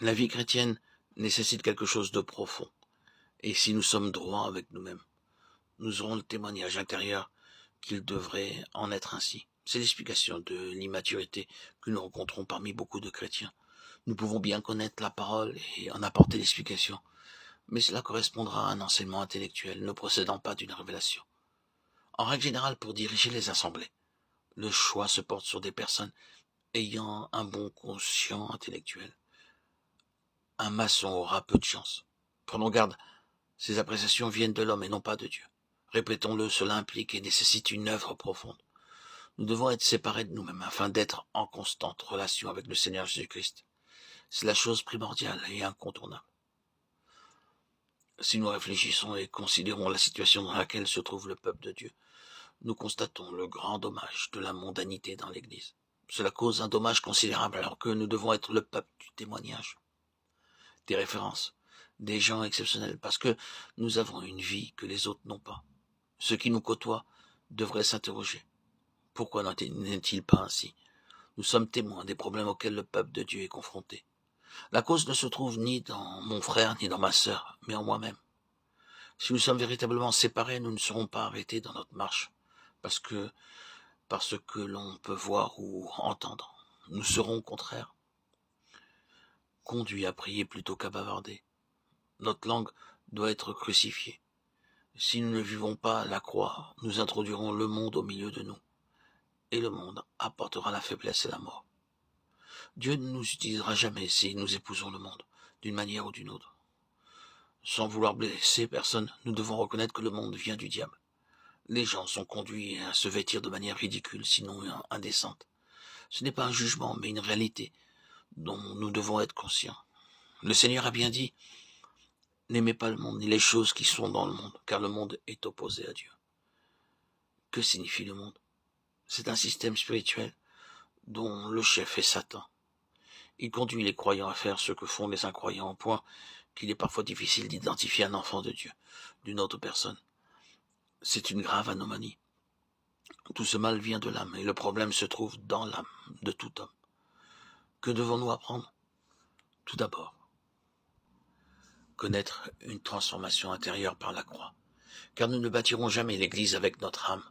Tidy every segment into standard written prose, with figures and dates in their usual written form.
La vie chrétienne nécessite quelque chose de profond. Et si nous sommes droits avec nous-mêmes, nous aurons le témoignage intérieur qu'il devrait en être ainsi. C'est l'explication de l'immaturité que nous rencontrons parmi beaucoup de chrétiens. Nous pouvons bien connaître la parole et en apporter l'explication, mais cela correspondra à un enseignement intellectuel ne procédant pas d'une révélation. En règle générale, pour diriger les assemblées, le choix se porte sur des personnes ayant un bon quotient intellectuel. Un maçon aura peu de chance. Prenons garde, ces appréciations viennent de l'homme et non pas de Dieu. Répétons-le, cela implique et nécessite une œuvre profonde. Nous devons être séparés de nous-mêmes afin d'être en constante relation avec le Seigneur Jésus-Christ. C'est la chose primordiale et incontournable. Si nous réfléchissons et considérons la situation dans laquelle se trouve le peuple de Dieu, nous constatons le grand dommage de la mondanité dans l'Église. Cela cause un dommage considérable alors que nous devons être le peuple du témoignage, des références, des gens exceptionnels, parce que nous avons une vie que les autres n'ont pas. Ceux qui nous côtoient devraient s'interroger. Pourquoi n'est-il pas ainsi? Nous sommes témoins des problèmes auxquels le peuple de Dieu est confronté. La cause ne se trouve ni dans mon frère ni dans ma sœur, mais en moi-même. Si nous sommes véritablement séparés, nous ne serons pas arrêtés dans notre marche, parce que l'on peut voir ou entendre. Nous serons au contraire conduits à prier plutôt qu'à bavarder. Notre langue doit être crucifiée. Si nous ne vivons pas la croix, nous introduirons le monde au milieu de nous, et le monde apportera la faiblesse et la mort. Dieu ne nous utilisera jamais si nous épousons le monde, d'une manière ou d'une autre. Sans vouloir blesser personne, nous devons reconnaître que le monde vient du diable. Les gens sont conduits à se vêtir de manière ridicule, sinon indécente. Ce n'est pas un jugement, mais une réalité dont nous devons être conscients. Le Seigneur a bien dit, n'aimez pas le monde ni les choses qui sont dans le monde, car le monde est opposé à Dieu. Que signifie le monde? C'est un système spirituel dont le chef est Satan. Il conduit les croyants à faire ce que font les incroyants, au point qu'il est parfois difficile d'identifier un enfant de Dieu d'une autre personne. C'est une grave anomalie. Tout ce mal vient de l'âme, et le problème se trouve dans l'âme de tout homme. Que devons-nous apprendre? Tout d'abord, connaître une transformation intérieure par la croix, car nous ne bâtirons jamais l'Église avec notre âme.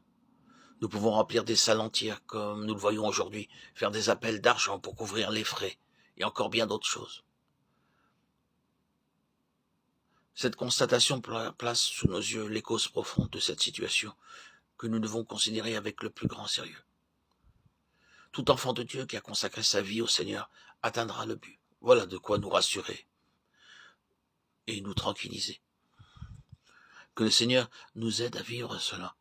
Nous pouvons remplir des salles entières, comme nous le voyons aujourd'hui, faire des appels d'argent pour couvrir les frais, et encore bien d'autres choses. Cette constatation place sous nos yeux les causes profondes de cette situation, que nous devons considérer avec le plus grand sérieux. Tout enfant de Dieu qui a consacré sa vie au Seigneur atteindra le but. Voilà de quoi nous rassurer et nous tranquilliser. Que le Seigneur nous aide à vivre cela.